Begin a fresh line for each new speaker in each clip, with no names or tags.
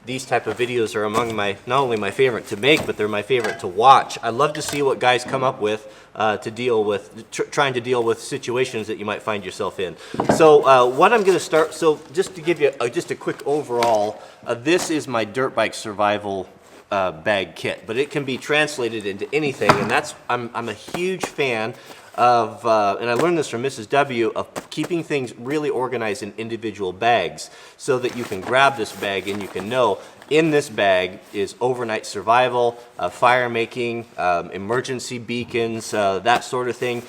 these type of videos are among my, not only my favorite to make, but they're my favorite to watch. I love to see what guys come up with to deal with, trying to deal with situations that you might find yourself in. So what I'm going to start, so just to give you just a quick overall, this is my dirt bike survival bag kit, but it can be translated into anything, and that's, I'm a huge fan of, and I learned this from Mrs. W, of keeping things really organized in individual bags so that you can grab this bag and you can know in this bag is overnight survival, fire making, emergency beacons, that sort of thing,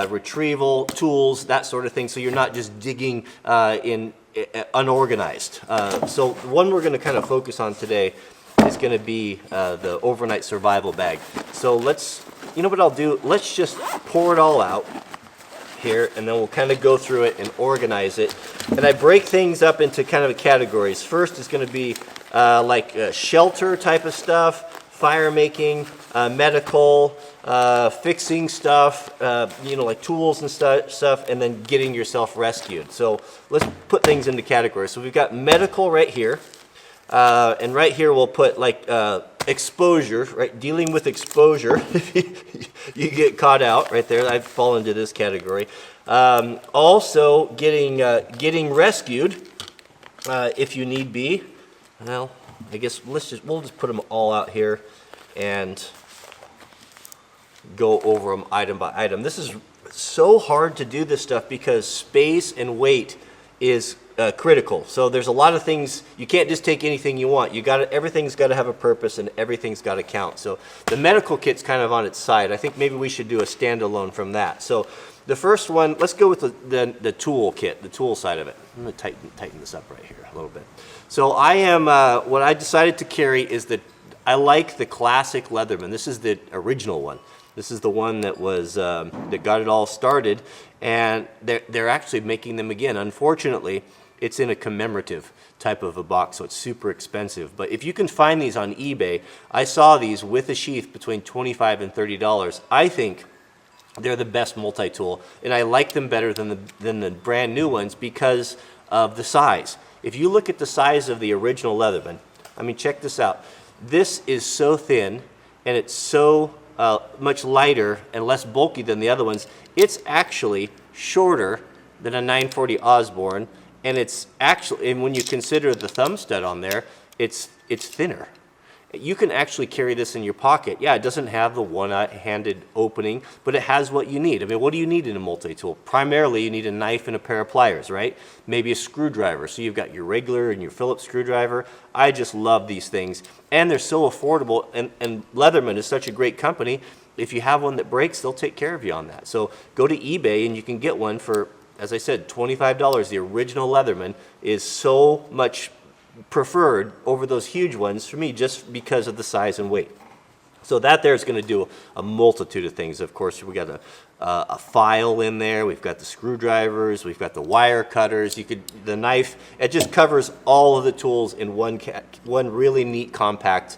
retrieval tools, that sort of thing, so you're not just digging in unorganized. So the one we're going to kind of focus on today is going to be the overnight survival bag. So let's, you know what I'll do? Let's just pour it all out here, and then we'll kind of go through it and organize it. And I break things up into kind of categories. First is going to be like shelter type of stuff, fire making, medical, fixing stuff, you know, like tools and stuff, and then getting yourself rescued. So let's put things into categories. So we've got medical right here. And right here we'll put like exposure, right? Dealing with exposure. You get caught out right there. I fall into this category. Also getting rescued if you need be. Well, I guess we'll just put them all out here and go over them item by item. This is so hard to do this stuff because space and weight is critical. So there's a lot of things, you can't just take anything you want. You got everything's got to have a purpose and everything's got to count. So the medical kit's kind of on its side. I think maybe we should do a standalone from that. So the first one, let's go with the tool kit, the tool side of it. I'm going to tighten this up right here a little bit. So I am, what I decided to carry is that I like the classic Leatherman. This is the original one. This is the one that was that got it all started, and they're actually making them again. Unfortunately, it's in a commemorative type of a box, so it's super expensive. But if you can find these on eBay, I saw these with a sheath between $25 and $30. I think they're the best multi-tool, and I like them better than the brand new ones because of the size. If you look at the size of the original Leatherman, I mean, check this out. This is so thin, and it's so much lighter and less bulky than the other ones. It's actually shorter than a 940 Osborne, and it's actually, and when you consider the thumb stud on there, it's thinner. You can actually carry this in your pocket. Yeah, it doesn't have the one-handed opening, but it has what you need. I mean, what do you need in a multi-tool? Primarily, you need a knife and a pair of pliers, right? Maybe a screwdriver. So you've got your regular and your Phillips screwdriver. I just love these things, and they're so affordable, and Leatherman is such a great company. If you have one that breaks, they'll take care of you on that. So go to eBay, and you can get one for, as I said, $25. The original Leatherman is so much preferred over those huge ones for me just because of the size and weight. So that there is going to do a multitude of things. Of course, we got a file in there. We've got the screwdrivers. We've got the wire cutters. The knife. It just covers all of the tools in one really neat compact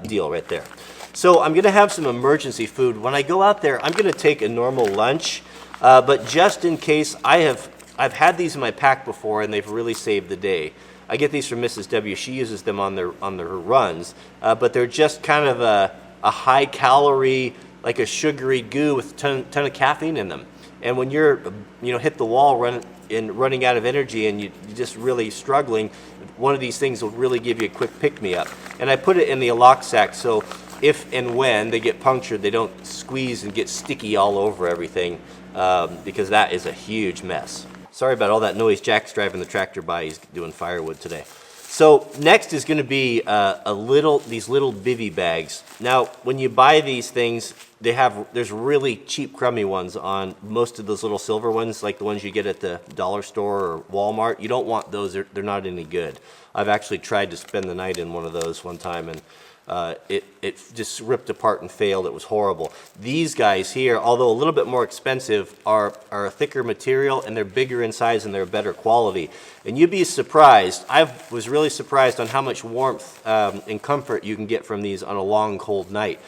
deal right there. So I'm going to have some emergency food. When I go out there, I'm going to take a normal lunch, but just in case, I've had these in my pack before, and they've really saved the day. I get these from Mrs. W. She uses them on her runs, but they're just kind of a high calorie, like a sugary goo with a ton of caffeine in them. And when you're, hit the wall running out of energy and you're just really struggling, one of these things will really give you a quick pick-me-up. And I put it in the lock sack so if and when they get punctured, they don't squeeze and get sticky all over everything, because that is a huge mess. Sorry about all that noise. Jack's driving the tractor by. He's doing firewood today. So next is going to be these little Vivvy bags. Now, when you buy these things, there's really cheap, crummy ones on most of those little silver ones, like the ones you get at the dollar store or Walmart. You don't want those. They're not any good. I've actually tried to spend the night in one of those one time, and it just ripped apart and failed. It was horrible. These guys here, although a little bit more expensive, are a thicker material, and they're bigger in size and they're better quality. And you'd be surprised. I was really surprised on how much warmth and comfort you can get from these on a long, cold night.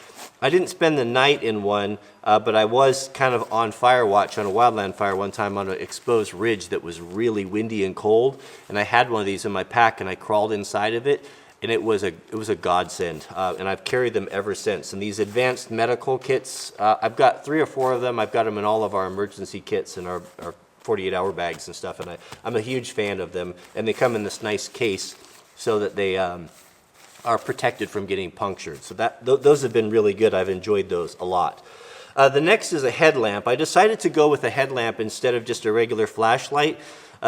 I didn't spend the night in one, but I was kind of on fire watch on a wildland fire one time on an exposed ridge that was really windy and cold, and I had one of these in my pack, and I crawled inside of it. and it was a godsend, and I've carried them ever since. And these advanced medical kits, I've got 3 or 4 of them. I've got them in all of our emergency kits and our 48-hour bags and stuff, and I'm a huge fan of them. And they come in this nice case so that they are protected from getting punctured. So those have been really good. I've enjoyed those a lot. The next is a headlamp. I decided to go with a headlamp instead of just a regular flashlight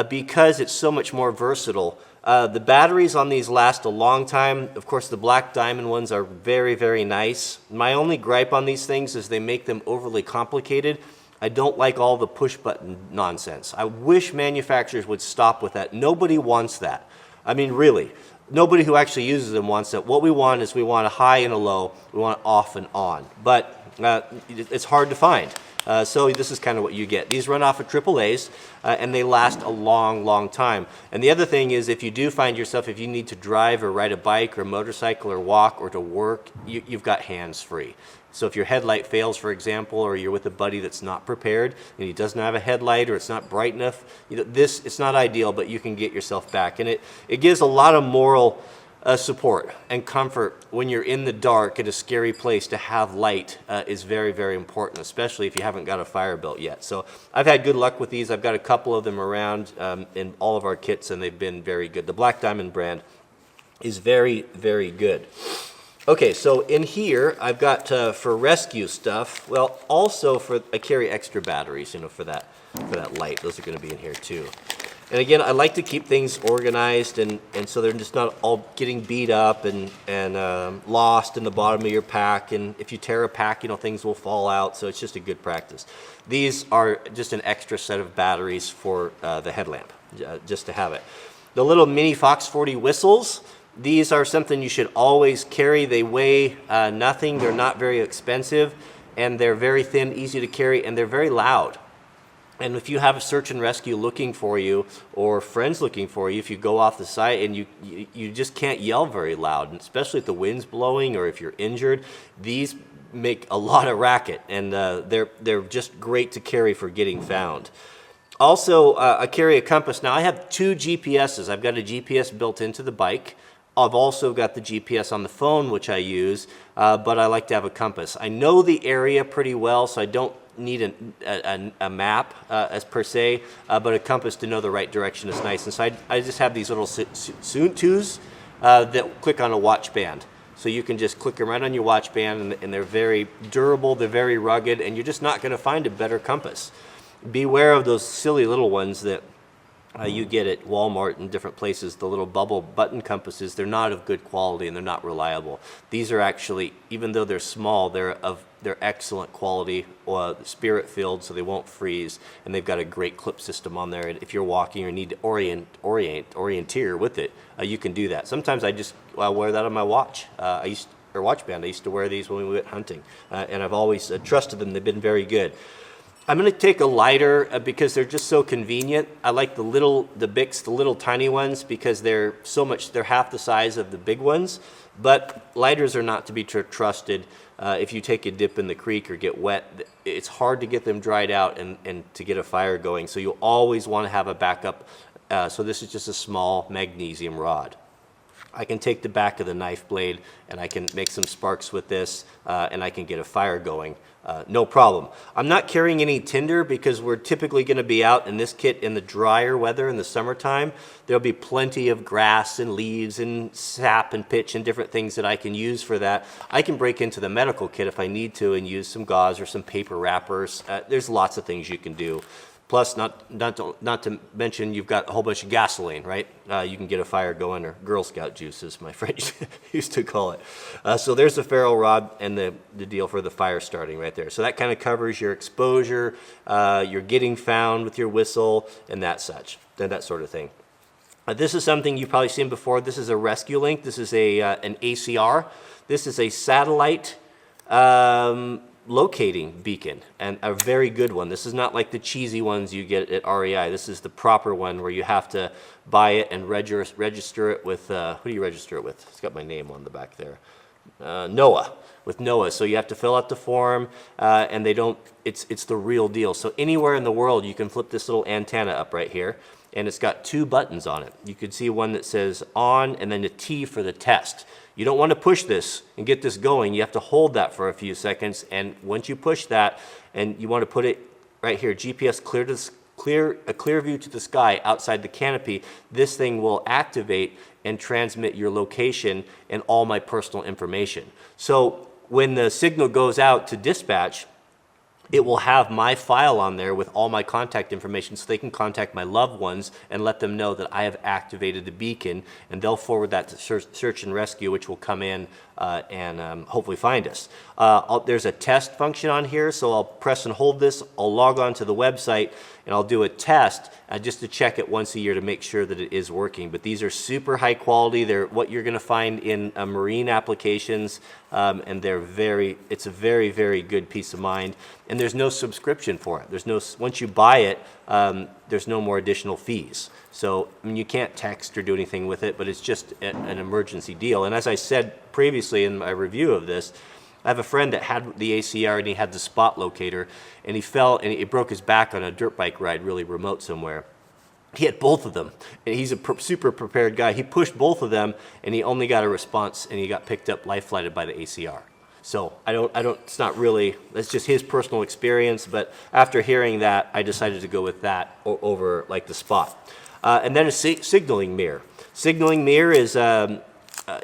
because it's so much more versatile. The batteries on these last a long time. Of course, the black diamond ones are very, very nice. My only gripe on these things is they make them overly complicated. I don't like all the push button nonsense. I wish manufacturers would stop with that. Nobody wants that. I mean, really. Nobody who actually uses them wants that. What we want is we want a high and a low. We want it off and on. But it's hard to find. So this is kind of what you get. These run off of AAAs, and they last a long, long time. And the other thing is, if you do find yourself, if you need to drive or ride a bike or motorcycle or walk or to work, you've got hands free. So if your headlight fails, for example, or you're with a buddy that's not prepared and he doesn't have a headlight or it's not bright enough, it's not ideal, but you can get yourself back. And it gives a lot of moral support and comfort when you're in the dark at a scary place. To have light is very, very important, especially if you haven't got a fire built yet. So I've had good luck with these. I've got a couple of them around in all of our kits, and they've been very good. The Black Diamond brand is very, very good. Okay, so in here I've got for rescue stuff. Well, also I carry extra batteries, for that light. Those are going to be in here too. And again, I like to keep things organized, and so they're just not all getting beat up and lost in the bottom of your pack. And if you tear a pack, things will fall out. So it's just a good practice. These are just an extra set of batteries for the headlamp, just to have it. The little mini Fox 40 whistles. These are something you should always carry. They weigh nothing. They're not very expensive, and they're very thin, easy to carry, and they're very loud. And if you have a search and rescue looking for you, or friends looking for you, if you go off the site and you just can't yell very loud, and especially if the wind's blowing or if you're injured, these make a lot of racket, and they're just great to carry for getting found. Also, I carry a compass. Now I have 2 GPSs. I've got a GPS built into the bike. I've also got the GPS on the phone, which I use, but I like to have a compass. I know the area pretty well, so I don't need a map as per se, but a compass to know the right direction is nice. And so I just have these little Suntus that click on a watch band. So you can just click them right on your watch band, and they're very durable, they're very rugged, and you're just not going to find a better compass. Beware of those silly little ones that you get at Walmart and different places, the little bubble button compasses. They're not of good quality and they're not reliable. These are actually, even though they're small, they're excellent quality, spirit filled, so they won't freeze, and they've got a great clip system on there. And if you're walking or need to orienteer with it, you can do that. Sometimes I wear that on my watch. Or watch band. I used to wear these when we went hunting, and I've always trusted them. They've been very good. I'm going to take a lighter because they're just so convenient. I like the Bics, the little tiny ones, because they're half the size of the big ones. But lighters are not to be trusted. If you take a dip in the creek or get wet, it's hard to get them dried out and to get a fire going. So you always want to have a backup. So this is just a small magnesium rod. I can take the back of the knife blade and I can make some sparks with this, and I can get a fire going. No problem. I'm not carrying any tinder because we're typically going to be out in this kit in the drier weather in the summertime. There'll be plenty of grass and leaves and sap and pitch and different things that I can use for that. I can break into the medical kit if I need to and use some gauze or some paper wrappers. There's lots of things you can do. Plus, not to mention, you've got a whole bunch of gasoline, right? You can get a fire going, or Girl Scout juice, as my friend used to call it. So there's the ferrule rod and the deal for the fire starting right there. So that kind of covers your exposure, your getting found with your whistle, and that sort of thing. This is something you've probably seen before. This is a rescue link. This is an ACR. This is a satellite locating beacon, and a very good one. This is not like the cheesy ones you get at REI. This is the proper one where you have to buy it and register it with, who do you register it with? It's got my name on the back there. NOAA, with NOAA. So you have to fill out the form, and it's the real deal. So anywhere in the world, you can flip this little antenna up right here, and it's got 2 buttons on it. You can see one that says on and then a T for the test. You don't want to push this and get this going. You have to hold that for a few seconds, and once you push that and you want to put it right here, GPS clear view to the sky outside the canopy, this thing will activate and transmit your location and all my personal information. So when the signal goes out to dispatch, it will have my file on there with all my contact information, so they can contact my loved ones and let them know that I have activated the beacon, and they'll forward that to search and rescue, which will come in and hopefully find us. There's a test function on here, so I'll press and hold this, I'll log on to the website, and I'll do a test just to check it once a year to make sure that it is working. But these are super high quality. They're what you're going to find in marine applications, and it's a very, very good peace of mind. And there's no subscription for it. Once you buy it, there's no more additional fees. So I mean, you can't text or do anything with it, but it's just an emergency deal. And as I said previously in my review of this, I have a friend that had the ACR and he had the spot locator, and he fell and he broke his back on a dirt bike ride really remote somewhere. He had both of them, and he's a super prepared guy. He pushed both of them, and he only got a response, and he got picked up life flighted by the ACR. So it's not really, that's just his personal experience, but after hearing that, I decided to go with that over like the spot. And then a signaling mirror. Signaling mirror is,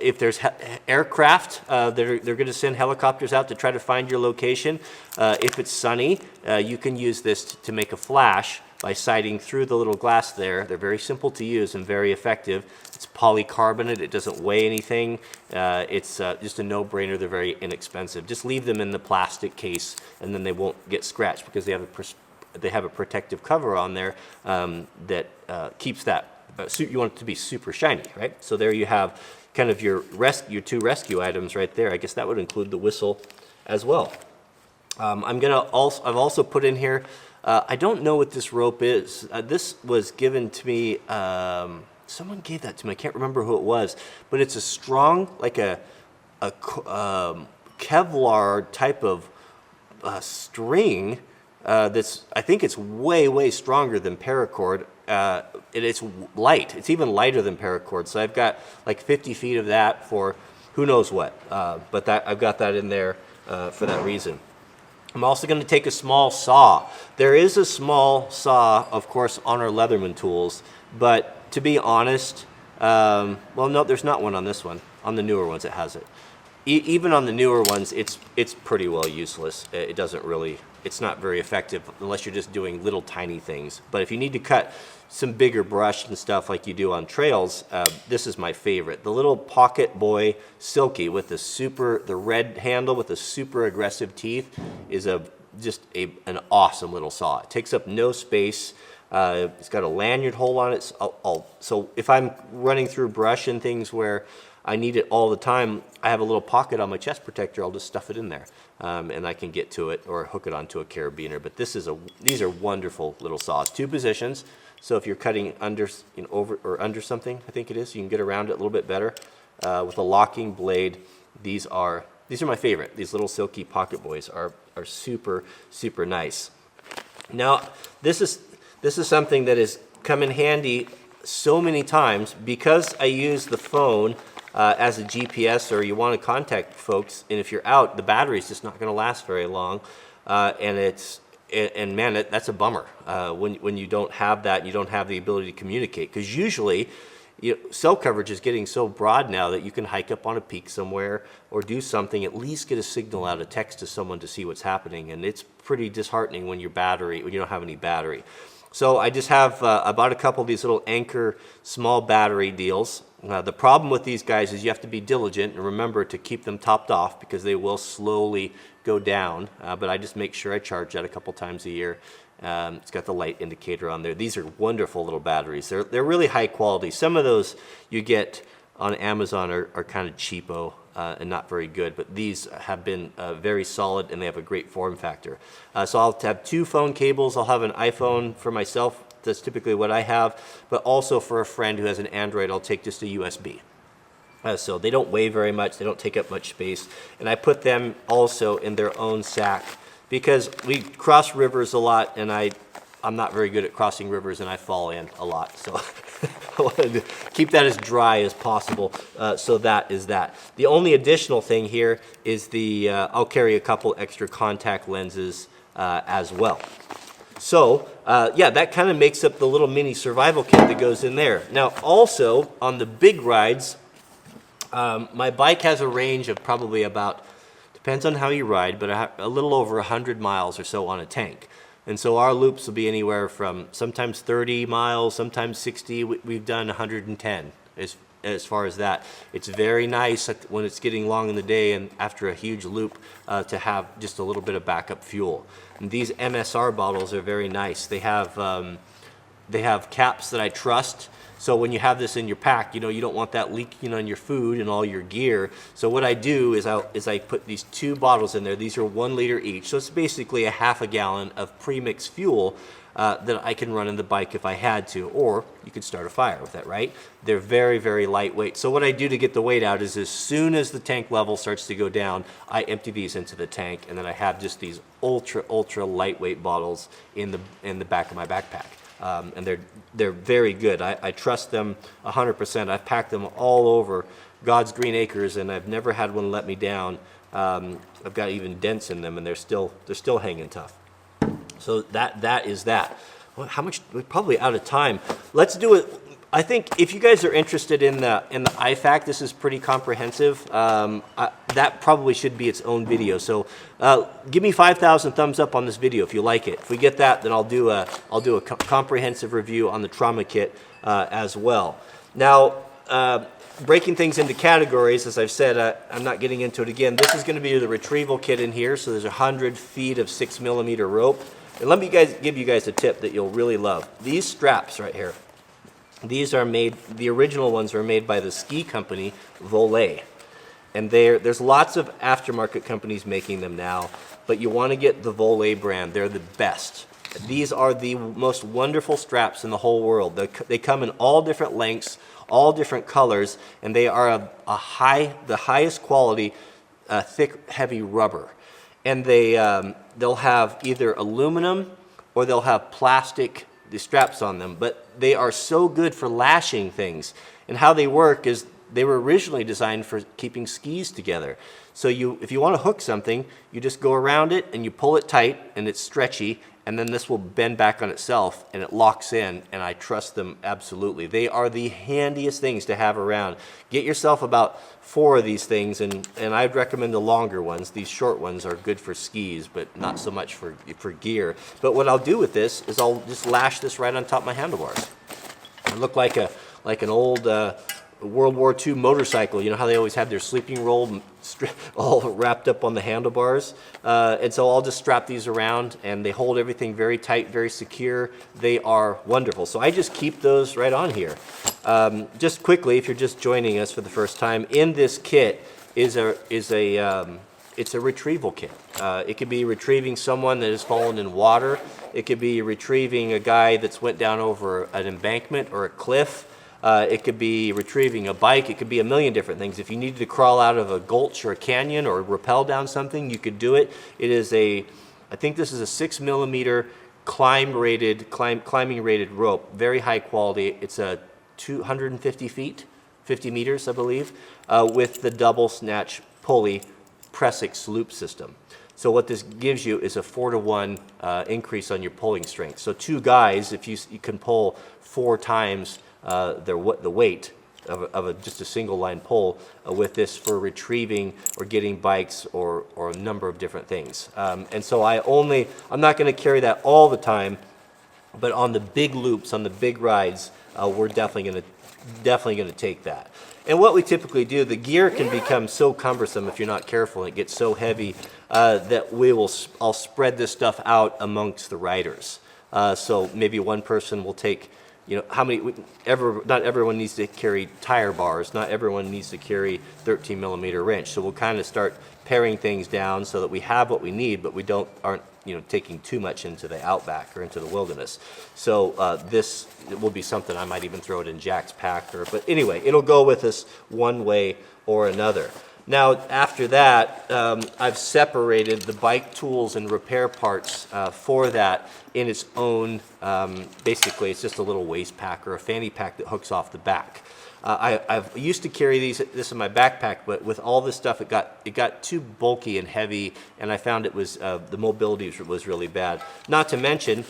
if there's aircraft, they're going to send helicopters out to try to find your location. If it's sunny, you can use this to make a flash by sighting through the little glass there. They're very simple to use and very effective. It's polycarbonate, it doesn't weigh anything. It's just a no-brainer, they're very inexpensive. Just leave them in the plastic case and then they won't get scratched because they have a protective cover on there that keeps that. You want it to be super shiny, right? So there you have kind of your 2 rescue items right there. I guess that would include the whistle as well. I've also put in here, I don't know what this rope is. This was given to me, someone gave that to me, I can't remember who it was, but it's a strong, like a Kevlar type of string that's, I think it's way stronger than paracord. It's light. It's even lighter than paracord. So I've got like 50 feet of that for who knows what. But I've got that in there for that reason. I'm also going to take a small saw. There is a small saw, of course, on our Leatherman tools. But to be honest, well, no, there's not one on this one. On the newer ones, it has it. Even on the newer ones, it's pretty well useless. It doesn't really, it's not very effective unless you're just doing little tiny things. But if you need to cut some bigger brush and stuff like you do on trails, this is my favorite. The little Pocket Boy Silky with the red handle with the super aggressive teeth is just an awesome little saw. It takes up no space. It's got a lanyard hole on it. So if I'm running through brush and things where I need it all the time, I have a little pocket on my chest protector. I'll just stuff it in there, and I can get to it or hook it onto a carabiner. But these are wonderful little saws. 2 positions, so if you're cutting under, over or under something, I think it is, you can get around it a little bit better with a locking blade. These are my favorite. These little Silky Pocket Boys are super nice. Now this is something that has come in handy so many times because I use the phone as a GPS, or you want to contact folks, and if you're out, the battery's just not going to last very long, and man, that's a bummer when you don't have that, and you don't have the ability to communicate, because usually cell coverage is getting so broad now that you can hike up on a peak somewhere or do something, at least get a signal out, a text to someone to see what's happening, and it's pretty disheartening when you don't have any battery. So I just have, I bought a couple of these little Anchor small battery deals. The problem with these guys is you have to be diligent and remember to keep them topped off because they will slowly go down. But I just make sure I charge that a couple times a year. It's got the light indicator on there. These are wonderful little batteries. They're really high quality. Some of those you get on Amazon are kind of cheapo and not very good, but these have been very solid and they have a great form factor. So I'll have 2 phone cables. I'll have an iPhone for myself. That's typically what I have, but also for a friend who has an Android, I'll take just a USB. So they don't weigh very much, they don't take up much space, and I put them also in their own sack because we cross rivers a lot, and I'm not very good at crossing rivers and I fall in a lot. So I wanted to keep that as dry as possible. So that is that. The only additional thing here is I'll carry a couple extra contact lenses as well. So yeah, that kind of makes up the little mini survival kit that goes in there. Now also on the big rides, my bike has a range of probably about, depends on how you ride, but a little over 100 miles or so on a tank. And so our loops will be anywhere from sometimes 30 miles, sometimes 60. We've done 110 as far as that. It's very nice when it's getting long in the day and after a huge loop to have just a little bit of backup fuel. And these Msr bottles are very nice. They have caps that I trust. So when you have this in your pack, you know, you don't want that leaking on your food and all your gear. So what I do is I put these 2 bottles in there. These are 1 liter each. So it's basically a half a gallon of premixed fuel that I can run in the bike if I had to, or you could start a fire with that, right? They're very, very lightweight. So what I do to get the weight out is as soon as the tank level starts to go down, I empty these into the tank, and then I have just these ultra, ultra lightweight bottles in the back of my backpack. And they're very good. I trust them 100%. I've packed them all over God's green acres, and I've never had one let me down. I've got even dents in them, and they're still hanging tough. So that is that. Well, how much? We're probably out of time. Let's do it. I think if you guys are interested in the IFAC, this is pretty comprehensive. That probably should be its own video. So give me 5,000 thumbs up on this video if you like it. If we get that, then I'll do a comprehensive review on the trauma kit as well. Now, breaking things into categories, as I've said, I'm not getting into it again. This is going to be the retrieval kit in here. So there's 100 feet of 6mm rope. And let me give you guys a tip that you'll really love. These straps right here. These are made, the original ones were made by the ski company Volet. And there's lots of aftermarket companies making them now, but you want to get the Volet brand. They're the best. These are the most wonderful straps in the whole world. They come in all different lengths, all different colors, and they are the highest quality, thick, heavy rubber. And they'll have either aluminum or they'll have plastic the straps on them, but they are so good for lashing things. And how they work is they were originally designed for keeping skis together. So if you want to hook something, you just go around it and you pull it tight and it's stretchy, and then this will bend back on itself and it locks in, and I trust them absolutely. They are the handiest things to have around. Get yourself about 4 of these things, and I'd recommend the longer ones. These short ones are good for skis, but not so much for gear. But what I'll do with this is I'll just lash this right on top of my handlebars. I look like an old World War II motorcycle. You know how they always have their sleeping roll all wrapped up on the handlebars? And so I'll just strap these around, and they hold everything very tight, very secure. They are wonderful. So I just keep those right on here. Just quickly, if you're just joining us for the first time, in this kit it's a retrieval kit. It could be retrieving someone that has fallen in water. It could be retrieving a guy that's went down over an embankment or a cliff. It could be retrieving a bike. It could be a million different things. If you needed to crawl out of a gulch or a canyon or rappel down something, you could do it. It is I think this is a 6mm climbing rated rope, very high quality. It's a 250 feet, 50 meters, I believe, with the double snatch pulley Pressix loop system. So what this gives you is a 4-to-1 increase on your pulling strength. So 2 guys, if you can pull 4 times the weight of just a single line pull with this for retrieving or getting bikes or a number of different things. And so I'm not going to carry that all the time, but on the big loops, on the big rides, we're definitely going to take that. And what we typically do, the gear can become so cumbersome if you're not careful, and it gets so heavy that I'll spread this stuff out amongst the riders. So maybe one person will take, not everyone needs to carry tire bars. Not everyone needs to carry 13mm wrench. So we'll kind of start paring things down so that we have what we need, but we aren't taking too much into the outback or into the wilderness. So this will be something I might even throw it in Jack's pack. But anyway, it'll go with us one way or another. Now, after that, I've separated the bike tools and repair parts for that in its own, basically it's just a little waist pack or a fanny pack that hooks off the back. I've used to carry this in my backpack, but with all this stuff, it got too bulky and heavy, and I found it was, the mobility was really bad. Not to mention,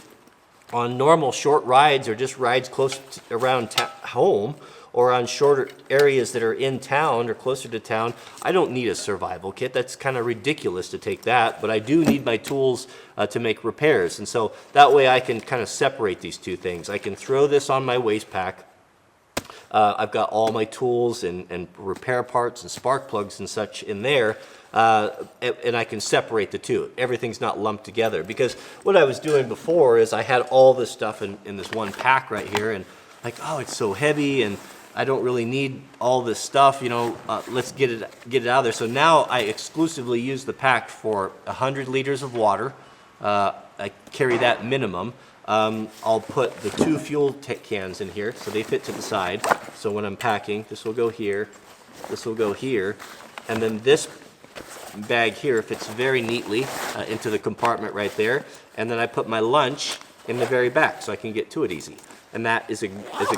on normal short rides or just rides close to, around home, or on shorter areas that are in town or closer to town, I don't need a survival kit. That's kind of ridiculous to take that, but I do need my tools to make repairs. And so that way I can kind of separate these two things. I can throw this on my waist pack. I've got all my tools and repair parts and spark plugs and such in there, and I can separate the two. Everything's not lumped together, because what I was doing before is I had all this stuff in this one pack right here, and like, oh, it's so heavy, and I don't really need all this stuff, you know, let's get it out of there. So now I exclusively use the pack for 100 liters of water. I carry that minimum. I'll put the 2 fuel cans in here, so they fit to the side. So when I'm packing, this will go here, this will go here, and then this bag here fits very neatly into the compartment right there. And then I put my lunch in the very back so I can get to it easy. And that is a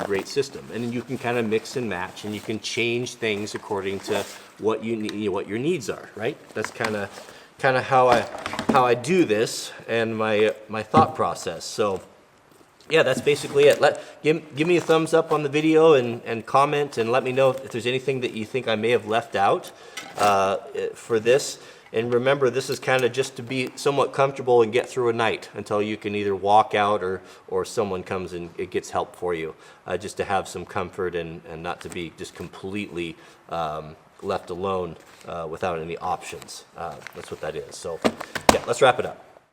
great system. And then you can kind of mix and match, and you can change things according to what you need, what your needs are, right? That's kind of how I do this, and my thought process. So yeah, that's basically it. Give me a thumbs up on the video and comment, and let me know if there's anything that you think I may have left out for this. And remember, this is kind of just to be somewhat comfortable and get through a night until you can either walk out or someone comes and it gets help for you, just to have some comfort and not to be just completely left alone without any options. That's what that is. So yeah, let's wrap it up.